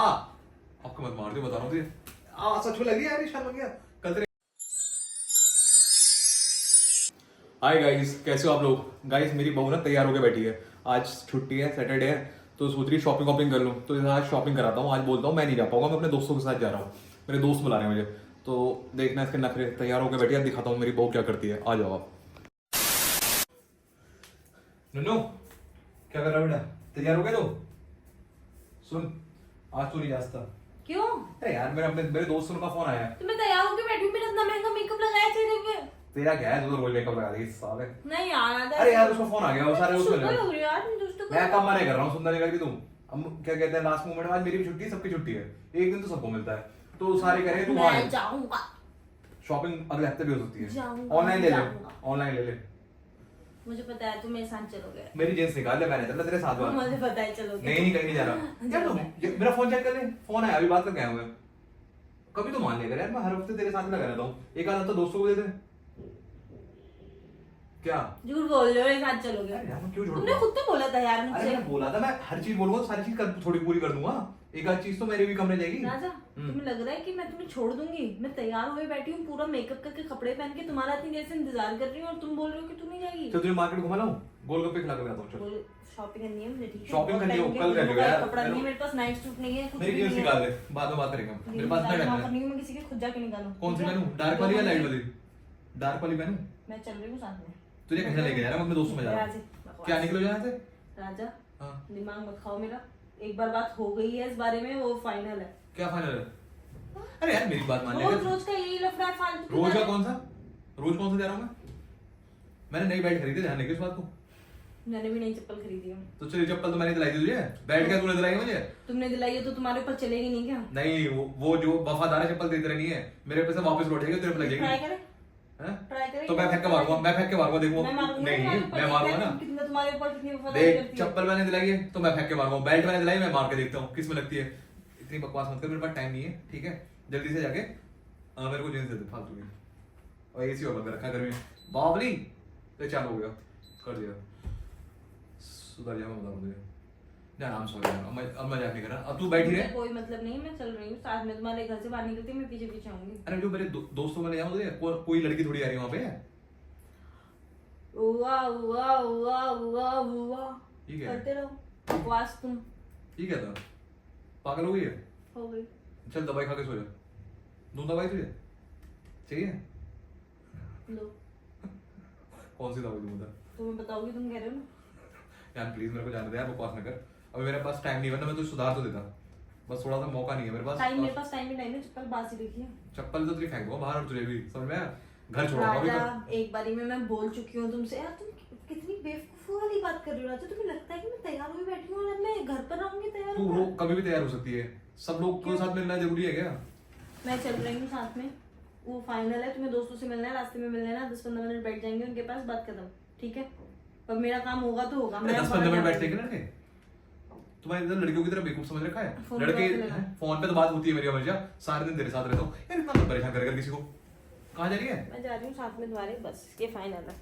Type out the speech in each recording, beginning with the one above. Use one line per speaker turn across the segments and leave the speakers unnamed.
आपको मत मार दे, बता रहा हूँ तुझे। सच में लगी यार, निशान लग गया कल तेरे। हाय गाइस, कैसे हो आप लोग। गाइस मेरी बहू ना तैयार होकर बैठी है, आज छुट्टी है, सैटरडे है, तो सोच रही शॉपिंग वॉपिंग कर लूँ। तो आज शॉपिंग कराता हूँ। आज बोलता हूँ मैं नहीं जा पाऊंगा, मैं अपने दोस्तों के साथ जा रहा हूँ, मेरे दोस्त बुला रहे हैं मुझे। तो देखना इसके नखरे। तैयार होकर बैठी है, दिखाता हूँ मेरी बहू क्या करती है। आ जाओ आप। नन्नू क्या कर रहा है बेटा, तैयार हो गए तो सुन, आज तो नहीं जा सकता।
क्यों?
अरे यार मेरे दोस्तों का फोन आया है।
तो मैं तैयार होके बैठी हूँ, मैंने इतना महंगा मेकअप लगाया चेहरे पे।
तेरा क्या है, तू तो रोज मेकअप लगा देगी साले।
नहीं यार,
अरे यार उसका फोन आ गया, वो सारे उसमें
सुंदर
लगे।
लग रही हो यार, तुम दोस्तों को।
मैं काम नहीं कर रहा हूँ, सुंदर नहीं करती तुम। हम क्या कहते हैं, लास्ट मोमेंट में आज मेरी भी छुट्टी है, सबकी छुट्टी है, एक दिन तो सबको मिलता है, तो सारे कह रहे हैं तू
मैं जाऊंगा।
शॉपिंग अगले हफ्ते भी हो सकती है।
जाऊंगा,
ऑनलाइन ले ले,
जाऊंगा।
ऑनलाइन ले ले।
मुझे पता है तुम मेरे साथ चलोगे।
मेरी जींस निकाल ले, मैंने चलना तेरे साथ वाला।
मुझे पता है चलोगे।
नहीं कहीं नहीं जा रहा यार। तुम मेरा फोन चेक कर ले, फोन आया अभी, बात करके आया हूँ मैं। कभी तो मान लिया कर यार, मैं हर हफ्ते तेरे साथ लगा रहता हूँ, एक आध हफ्ता दोस्तों को दे दे। क्या
झूठ बोल रहे हो, मेरे साथ चलोगे।
अरे यार मैं क्यों झूठ
तुमने खुद तो बोला था यार
अरे
मुझसे।
मैं बोला था, मैं हर चीज बोलूंगा तो सारी चीज थोड़ी पूरी कर दूंगा। एक आध चीज तो मेरे भी कम रह जाएगी।
राजा, तुम्हें लग रहा है कि मैं तुम्हें छोड़ दूंगी? मैं तैयार हुए बैठी हूँ, पूरा मेकअप करके, कपड़े पहन के तुम्हारा इतनी देर से इंतजार कर रही हूँ, और तुम बोल रहे हो कि तू नहीं जाएगी।
तो तुझे मार्केट घुमा लाऊं, गोलगप्पे खिला के लाता हूं। चल
शॉपिंग करनी है मुझे, ठीक है?
शॉपिंग करनी है, कल कर लियो यार।
कपड़ा नहीं है मेरे पास, नाइट सूट नहीं है, कुछ
मेरी
भी
जींस
नहीं
निकाल
है।
ले, बाद में बात करेंगे हम। मेरे पास इतना टाइम है।
नहीं, मैं किसी के खुद जाके निकालूं।
कौन सी पहनूं, डार्क वाली या लाइट वाली? डार्क वाली पहनूं?
मैं चल रही हूँ साथ में।
तुझे कहीं लेके जा रहा हूं, मैं अपने दोस्तों में जा रहा हूं। क्या निकलो यहाँ से।
राजा,
हाँ
दिमाग मत खाओ मेरा। एक बार बात हो गई है इस बारे में, वो फाइनल है।
क्या फाइनल है? अरे यार मेरी बात मान ले।
रोज रोज का यही लफड़ा है फालतू की
रोज का
बातें।
कौन सा, रोज कौन सा जा रहा हूँ मैं? मैंने नई बैट खरीदी, ध्यान रखिए इस बात को।
मैंने भी नई चप्पल खरीदी है।
तो चलिए, चप्पल तो मैंने दिलाई थी तुझे, बैठ क्या तूने दिलाई मुझे?
तुमने दिलाई है तो तुम्हारे ऊपर चलेगी नहीं क्या?
नहीं, वो जो वफादार चप्पल देते रहनी है, मेरे पैसे वापस लौट जाएंगे, तेरे पे लग
ट्राई
जाएगी।
करें,
हैं?
ट्राई करें।
तो मैं फेंक के मारूंगा, मैं फेंक के मारूंगा, देखो।
मैं मारूंगा
नहीं मैं मारूंगा ना।
कितना तुम्हारे ऊपर कितनी वफादारी
देख,
करती है।
चप्पल मैंने दिलाई है तो मैं फेंक के मारूंगा, बेल्ट मैंने दिलाई, मैं मार के देखता हूँ किस में लगती है। इतनी बकवास मत कर, मेरे पास टाइम नहीं है, ठीक है? जल्दी से जाके मेरे को जींस दे दे फालतू की। और एसी और बंद कर रखा है घर में, बावली। तो चालू हो गया, कर दिया, सुधर जा, मैं बता रहा तुझे। जा आराम से हो गया, अब मैं जाके करा, अब तू बैठी रहे।
कोई मतलब नहीं, मैं चल रही हूँ साथ में, तुम्हारे घर से बाहर निकलती मैं पीछे पीछे आऊंगी।
अरे जो मेरे दोस्तों में ले जाऊँ तुझे, कोई लड़की थोड़ी आ रही है वहाँ पे।
वाह वाह वाह वाह वाह,
ठीक है,
करते रहो बकवास तुम।
ठीक है, था पागल हो गई है।
हो गई।
चल दवाई खा के सो जा, दूं दवाई तुझे चाहिए?
लो,
कौन सी दवाई दूं बता?
तुम्हें बताओगी, तुम कह रहे हो ना।
यार प्लीज मेरे को जाने दे यार, बकवास ना कर। अभी मेरे पास टाइम नहीं है, वरना मैं तुझे सुधार तो देता, बस थोड़ा सा मौका नहीं है मेरे पास।
टाइम मेरे पास टाइम ही टाइम है, चप्पल बासी देखी है।
चप्पल तो तेरी फेंक दूंगा बाहर, और तुझे भी समझ में आया? घर छोड़ूंगा अभी
राजा,
तो।
एक बारी में मैं बोल चुकी हूँ तुमसे। यार तुम कितनी बेवकूफी वाली बात कर रही हो राजा। तुम्हें लगता है कि मैं तैयार हुई बैठी हूँ और अब मैं घर पर रहूंगी तैयार
तू
होकर?
कभी भी तैयार हो सकती है, सब लोग के साथ मिलना जरूरी है क्या?
मैं चल रही हूँ साथ में, वो फाइनल है। तुम्हें दोस्तों से मिलना है, रास्ते में मिलना है ना, 10-15 मिनट बैठ जाएंगे उनके पास, बात खत्म, ठीक है? पर मेरा काम होगा तो होगा। मैं
10-15 मिनट बैठते हैं लड़के? तुम्हारे इधर लड़कियों की तरह बेवकूफ समझ रखा है?
फोन
लड़के
पे बात करना।
फोन पे तो बात होती है मेरी, हमेशा सारे दिन तेरे साथ रहता हूँ यार, इतना मत परेशान करेगा किसी को। कहाँ जा रही है?
मैं जा रही हूँ साथ में तुम्हारे, बस ये फाइनल है।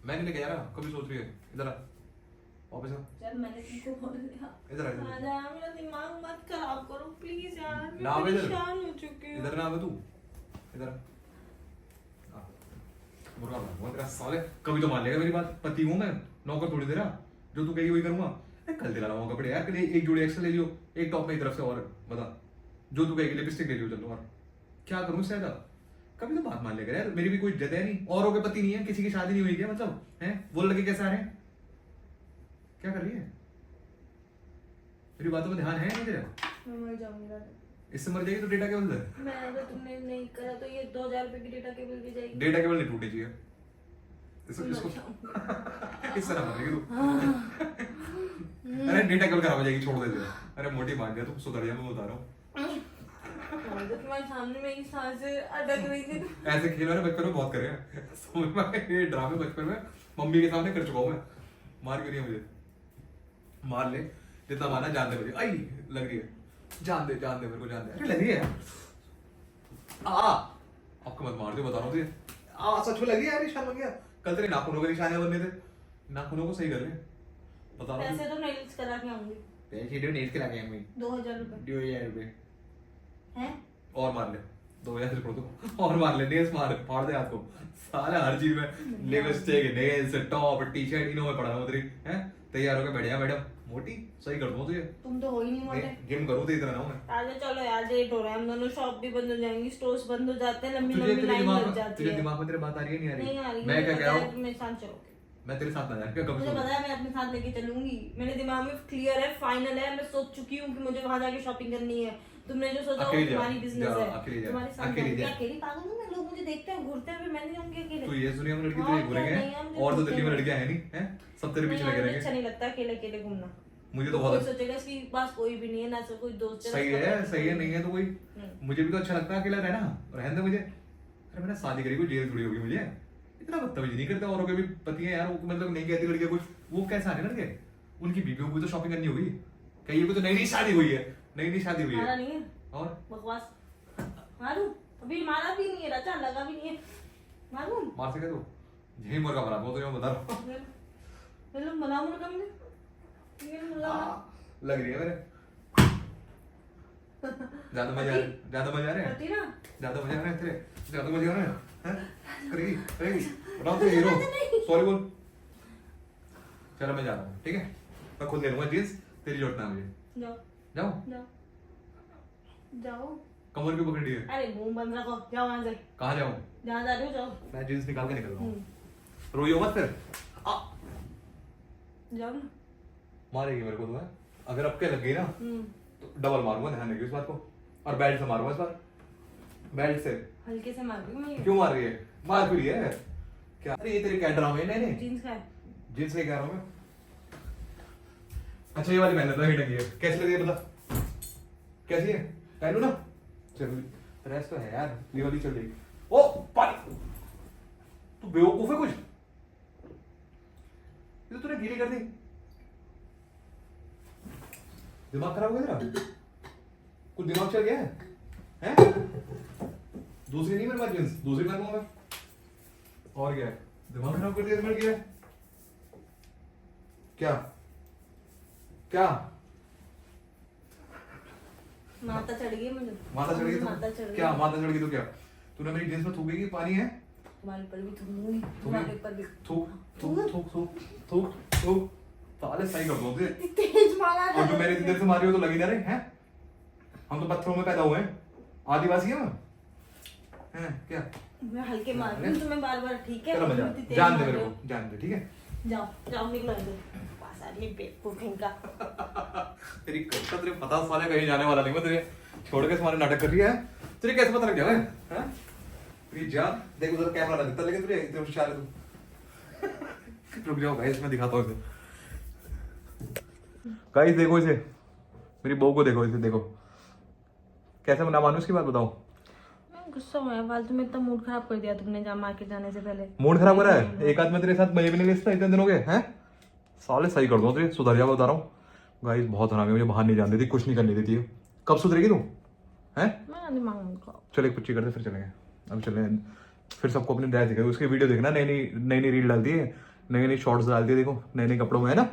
मैं नहीं लेके जा रहा, कभी सोच रही है? इधर आ, वापस आ,
चल मैंने तुमको बोल दिया।
इधर आ, इधर।
राजा, मेरा दिमाग मत खराब करो प्लीज यार, मैं
ना आवे इधर।
परेशान हो चुकी हूँ।
इधर ना आवे तू, इधर आ। मुर्गा मारूंगा तेरा साले, कभी तो मान लेगा मेरी बात। पति हूँ मैं, नौकर थोड़ी तेरा, जो तू कहेगी वही करूंगा। अरे कल दिला रहा हूँ कपड़े यार, कल एक जोड़ी एक्स्ट्रा ले लियो, एक टॉप मेरी तरफ से, और बता जो तू कहेगी, लिपस्टिक ले लियो, चलो। और क्या करूँ इससे ज्यादा? कभी तो बात मान लेगा यार, मेरी भी कोई इज्जत है नहीं, औरों के पति नहीं है, किसी की शादी नहीं हुई क्या मतलब है? वो लड़के कैसे आ रहे हैं? क्या कर रही है? मेरी बातों में ध्यान है नहीं तेरा?
मैं मर जाऊंगी राजा।
इससे मर जाएगी तो डेटा केबल दे।
मैं अगर तुमने नहीं करा तो ये 2000 रुपए की डेटा केबल भी जाएगी।
डेटा केबल नहीं टूटनी चाहिए इसको,
मैं
इसको
मर जाऊंगी।
इससे ना मरेगी तू। अरे डेटा केबल खराब हो जाएगी, छोड़ दे दे। अरे मोटी मान गया तू, सुधर जा, मैं बता रहा हूँ।
राजा, तुम्हारे सामने मेरी सांसें अटक रही थी।
ऐसे खेल मैंने बचपन में बहुत करे हैं, समझ में आया? ये ड्रामे बचपन में मम्मी के सामने कर चुका हूँ मैं। मार क्यों नहीं है मुझे? मार ले, जितना मारना, जान दे मुझे। आई लग रही है, जान दे मेरे को, जान दे। अरे लग रही है आपको मत मार दे, बता रहा हूँ तुझे। सच में लगी यार, निशान लग गया। कल तेरे नाखूनों के निशान बनने थे, नाखूनों को सही कर ले, बता रहा हूँ।
पैसे तो नेल्स करा के आऊंगी।
तेरे शीडो नेट के लगे हैं
2000 रुपए
2000 रुपए
हैं।
और मार ले 2000 रुपए तो और मार ले, नेल्स मार फाड़ दे हाथ को साला, हर चीज में lipstick nails top T shirt इनो में पड़ा हूं तेरी हैं। तैयार होकर बैठ जा मैडम, मोटी सही कर दूं तुझे,
तुम तो हो ही नहीं मोटे।
जिम करूं तेरी तरह ना हूं मैं।
आजा चलो यार, लेट हो रहा है, हम दोनों शॉप भी बंद हो जाएंगी, स्टोर्स बंद हो जाते हैं, लंबी
तुझे
लंबी
तेरे
लाइन
दिमाग
लग
में
जाती
तुझे
है।
दिमाग में तेरे बात आ रही है नहीं
नहीं
आ
आ
रही?
रही,
मैं क्या कह रहा हूं,
तुम मेरे साथ चलोगे,
मैं तेरे साथ ना जा क्या कभी
मुझे पता है मैं अपने साथ लेके चलूंगी, मेरे दिमाग में क्लियर है, फाइनल है, मैं सोच चुकी हूँ कि मुझे वहां जाके शॉपिंग करनी है। तुमने जो सोचा वो
अकेले जा,
तुम्हारी बिजनेस
जा,
है,
अकेले जा,
तुम्हारे साथ
अकेले
जाऊंगी।
जा।
अकेली पागल हूँ मैं, लोग मुझे देखते हैं घूरते हैं, फिर मैं नहीं जाऊंगी अकेले।
तू ये सुनी हम लड़की
हाँ,
तुझे
क्या
घूरेंगे
नहीं, हम
और तो
घूरते
दिल्ली में
हैं।
लड़कियां है नहीं हैं, सब तेरे पीछे
नहीं
लगे
यार, मुझे
रहेंगे।
अच्छा नहीं लगता अकेले अकेले घूमना।
मुझे तो
कोई
बहुत
सोचेगा इसके पास कोई भी नहीं है, ना तो कोई दोस्त
सही
ना
है,
कोई
सही है, नहीं है तो कोई
नहीं।
मुझे भी तो अच्छा लगता है अकेला रहना, रहने दे मुझे। अरे मैंने शादी करी, कोई जेल जुड़ी होगी मुझे, इतना बदतमीजी नहीं करता। औरों के भी पति हैं यार, वो मतलब नहीं कहती लड़कियां कुछ, वो कैसे आने लड़के, उनकी बीवियों को भी तो शॉपिंग करनी होगी, कहीं को तो नई नई शादी हुई है, नई नई शादी हुई
मारा
है
नहीं है,
और
बकवास। मारू अभी, मारा भी नहीं है, रचा लगा भी नहीं है, मारू
मार सके तो यही मुर्गा बना दो, तो मैं बता रहा हूँ।
ले लो, बनाओ मुर्गा मैंने, ये मुर्गा बना।
लग रही है मेरे, ज्यादा मजा आ रहा है, ज्यादा मजा आ रहा है,
करती ना,
ज्यादा मजा आ रहा है तेरे, ज्यादा मजा आ रहा है हैं? करेगी करेगी, बताओ तो हीरो, सॉरी बोल। चलो मैं जा रहा हूँ, ठीक है, मैं खुद ले लूंगा जींस, तेरी जरूरत ना है मुझे।
जाओ
जाओ,
जाओ जाओ।
कमर क्यों पकड़ी है?
अरे मुंह बंद रखो, जाओ वहां से,
कहाँ जाऊँ?
जहाँ जा रहे हो जाओ।
मैं जींस निकाल के निकल रहा हूँ,
हम्म,
रोइयो मत फिर।
जाओ ना।
मारेगी मेरे को तुम्हें, अगर अब के लग गई ना
हम्म,
तो डबल मारूंगा, ध्यान रखियो इस बात को, और बेल्ट से मारूंगा इस बार, बेल्ट से।
हल्के से मार दूँ मैं ये।
क्यों मार रही है? मार क्यों रही है क्या? अरे ये तेरे क्या ड्रामे है? नहीं नहीं,
जीन्स का है।
जींस लेके आ रहा हूँ मैं। अच्छा ये वाली पहन लेता हूँ, हिट है, कैसी लग रही है बता, कैसी है? पहनू ना, चल रेस्ट तो है यार, ये वाली चल रही। ओ पानी, तू बेवकूफ है कुछ, ये तो तूने गीली कर दी, दिमाग खराब हो गया तेरा, कुछ दिमाग चल गया है हैं? दूसरी नहीं मेरे पास जींस, दूसरी पहनूंगा मैं, और क्या है? दिमाग खराब कर दिया तुमने, क्या है? क्या क्या
माता चढ़ गई मुझे,
माता चढ़ गई तो
माता चढ़ गई।
क्या माता चढ़ गई तो क्या? तूने मेरी जींस में थूकेगी, पानी है,
तुम्हारे ऊपर भी थूकूंगी, तुम्हारे ऊपर भी।
थूक थूक थूक थूक थूक थूक, साले सही कर दो तुझे।
तेज मारा था।
और जो मेरे इधर से मारी हो तो लगी ना रे हैं? हम तो पत्थरों में पैदा हुए हैं, आदिवासी हैं हैं क्या?
मैं हल्के मार रही हूँ तुम्हें बार बार, ठीक है?
चलो मैं
इतनी तेज
जान दे
मार
मेरे
रहे हो।
को, जान दे, ठीक है?
जाओ जाओ, निकलो इधर, पास आदमी बेवकूफ इनका।
तेरी कसम, तेरे पता साले कहीं जाने वाला नहीं मैं, तुझे छोड़ के तुम्हारे नाटक कर रही है, तुझे कैसे पता लग गया हैं? तेरी जान देख, उधर कैमरा लगा देता, लेकिन तुझे इतने होशियार है तू। रुक जाओ गाइस, मैं दिखाता हूँ इसे। गाइस देखो इसे, मेरी बहू को देखो, इसे देखो कैसे मैं ना मानूं इसकी बात, बताओ।
मैं गुस्सा हुआ है, फालतू में इतना मूड खराब कर दिया तुमने, जहाँ मार्केट जाने से पहले।
मूड खराब हो रहा है? एक आध में तेरे साथ मजे भी नहीं ले सकता इतने दिन हो गए हैं, साले सही कर दो तुझे, सुधर जा, बता रहा हूँ। गाइस बहुत हरामी, मुझे बाहर नहीं जाने देती, कुछ नहीं करने देती है। कब सुधरेगी तू हैं?
मैं दिमाग में खाओ।
चल एक पुच्ची करते फिर चलेंगे, अब चले फिर सबको अपनी ड्रेस दिखाई, उसकी वीडियो देखना, नई नई रील डालती है, नई नई शॉर्ट्स डालती है, देखो नए नए कपड़ों में है ना,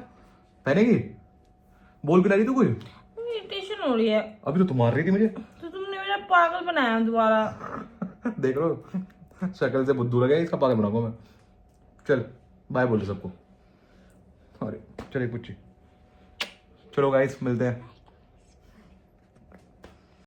पहनेगी। बोल भी रही तू कुछ?
इरिटेशन हो रही है।
अभी तो तुम मार रही थी मुझे,
तो तुमने मेरा पागल बनाया दोबारा।
देख लो शक्ल से बुद्धू लगा, इसका पागल बनाऊंगा मैं। चल बाय बोलो सबको, अरे चल एक पुच्ची, चलो गाइस मिलते हैं।